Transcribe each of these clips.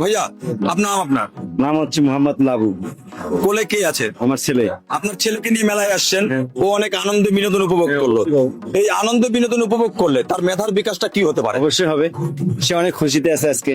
ভাইয়া আপনার আপনার নাম হচ্ছে মোহাম্মদ লাবু। কোলে কে আছে? আমার ছেলে। আপনার ছেলেকে নিয়ে মেলায় আসছেন, ও অনেক আনন্দ বিনোদন উপভোগ করলো। এই আনন্দ বিনোদন উপভোগ করলে তার মেধার বিকাশটা কি হতে পারে? অবশ্যই হবে, সে অনেক খুশিতে আছে আজকে।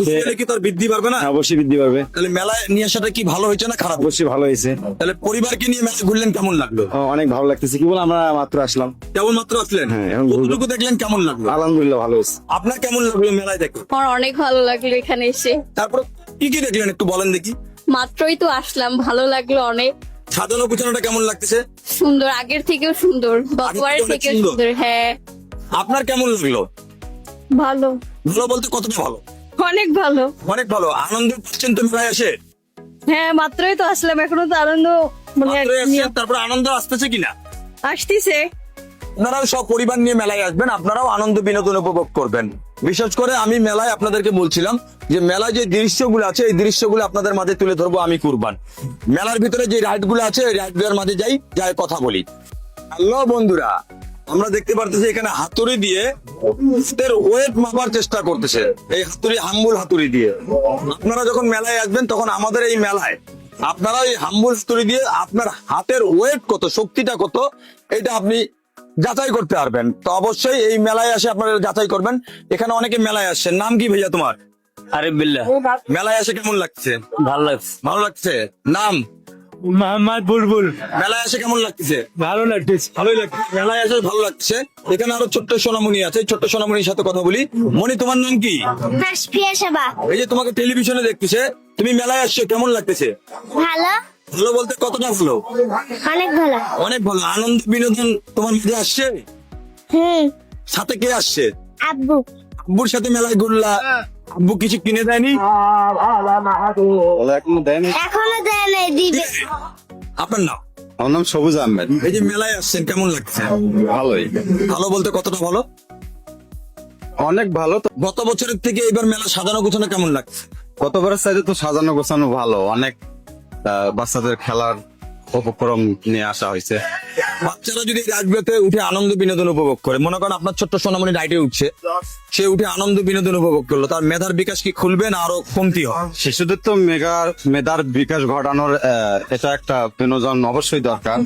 ছেলে কি তার বৃদ্ধি পারবে না? অবশ্যই বৃদ্ধি পারবে। তাহলে মেলায় নিয়ে আসাটা কি ভালো হয়েছে না খারাপ? অবশ্যই ভালো হয়েছে। তাহলে পরিবারকে নিয়ে মেলায় ঘুরলেন, কেমন লাগলো? অনেক ভালো লাগতেছে। কি বল, আমরা মাত্র আসলাম। কেমন মাত্র আসলেন? হ্যাঁ, এখন ঘুরবো। কতটুকু দেখলেন, কেমন লাগলো? আলহামদুলিল্লাহ ভালো হয়েছে। আপনার কেমন লাগলো মেলায় দেখে? আমার অনেক ভালো লাগলো এখানে এসে। তারপর কি কি দেখলেন একটু বলেন দেখি। মাত্রই তো আসলাম, ভালো লাগলো অনেক। সাজানো গুছানোটা কেমন লাগতেছে? সুন্দর, আগের থেকেও সুন্দর, গতবারের অনেক থেকেও সুন্দর। সুন্দর। হ্যাঁ, আপনার কেমন লাগলো? ভালো, ভালো বলতে কতটা ভালো? অনেক ভালো। অনেক ভালো। আনন্দ পাচ্ছেন তো মেলায় এসে? হ্যাঁ, মাত্রই তো আসলাম, এখনো তো আনন্দ মাত্রই আসছেন, তারপর আনন্দ আসতেছে কিনা? আসতেছে। আপনারাও সব পরিবার নিয়ে মেলায় আসবেন, আপনারাও আনন্দ বিনোদন উপভোগ করবেন। বিশেষ করে আমি মেলায় আপনাদেরকে বলছিলাম যে মেলায় যে দৃশ্যগুলো আছে এই দৃশ্যগুলো আপনাদের মাঝে তুলে ধরবো আমি কুরবান। মেলার ভিতরে যে রাইড গুলো আছে এই রাইড গুলোর মাঝে যাই কথা বলি। হ্যালো বন্ধুরা, আমরা দেখতে পারতেছি এখানে হাতুড়ি দিয়ে ওয়েট মাপার চেষ্টা করতেছে, এই হাতুড়ি হাম্বুল হাতুড়ি দিয়ে। আপনারা যখন মেলায় আসবেন তখন আমাদের এই মেলায় আপনারা এই হাম্বুল হাতুড়ি দিয়ে আপনার হাতের ওয়েট কত, শক্তিটা কত, এটা আপনি যাচাই করতে পারবেন। তো অবশ্যই এই মেলায় আসে আপনারা যাচাই করবেন। এখানে অনেকে মেলায় আসছেন। নাম কি ভাইয়া তোমার? আরিফ বিল্লাহ। মেলায় এসে কেমন লাগছে? ভালো লাগছে। ভালো লাগছে। নাম? মোহাম্মদ বুলবুল। মেলায় এসে কেমন লাগছে? ভালো লাগতেছে। ভালোই লাগছে। মেলায় এসে ভালো লাগছে। এখানে আরো ছোট্ট সোনামণি আছে, ছোট্ট সোনামণির সাথে কথা বলি। মণি, তোমার নাম কি? হাসপিয়া সেবা। এই যে তোমাকে টেলিভিশনে দেখতেছে, তুমি মেলায় আসছো, কেমন লাগতেছে? ভালো, ভালো বলতে কতটা ভালো? অনেক ভালো। অনেক ভালো। আনন্দ বিনোদন তোমার মধ্যে আসছে? সাথে কে আসছে? আব্বু। আব্বুর সাথে মেলায় ঘুরলা, আব্বু কিছু কিনে দেয়নি? এখনো দেয়নি। এখনো দেয় নাই, দিবে। আপনার নাম? আমার নাম সবুজ আহমেদ। এই যে মেলায় আসছেন, কেমন লাগছে? ভালোই। ভালো বলতে কতটা ভালো? অনেক ভালো। তো গত বছরের থেকে এবার মেলা সাজানো গোছানো কেমন লাগছে? গতবারের চাইতে তো সাজানো গোছানো ভালো। অনেক বাচ্চাদের খেলার উপক্রম নিয়ে আসা হয়েছে। বাচ্চারা যদি রাজবেতে উঠে আনন্দ বিনোদন উপভোগ করে, মনে করেন আপনার ছোট্ট সোনামণি রাইডে উঠছে, সে উঠে আনন্দ বিনোদন উপভোগ করলো, তার মেধার বিকাশ কি খুলবে না আরো কমতি হয়? শিশুদের তো মেধার বিকাশ ঘটানোর এটা একটা বিনোদন অবশ্যই দরকার।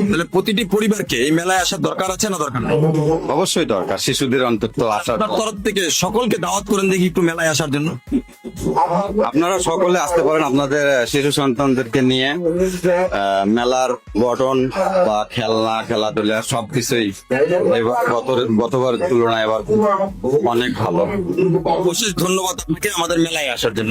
তাহলে প্রতিটি পরিবারকে এই মেলায় আসার দরকার আছে না দরকার নেই? অবশ্যই দরকার, শিশুদের অন্তত আসার। আপনার তরফ থেকে সকলকে দাওয়াত করেন দেখি একটু মেলায় আসার জন্য। আপনারা সকলে আসতে পারেন আপনাদের শিশু সন্তানদেরকে নিয়ে। মেলার গঠন বা খেলনা খেলাধুলা সবকিছুই এবার গতবার তুলনায় এবার অনেক ভালো। অবশ্যই ধন্যবাদ আপনাকে আমাদের মেলায় আসার জন্য।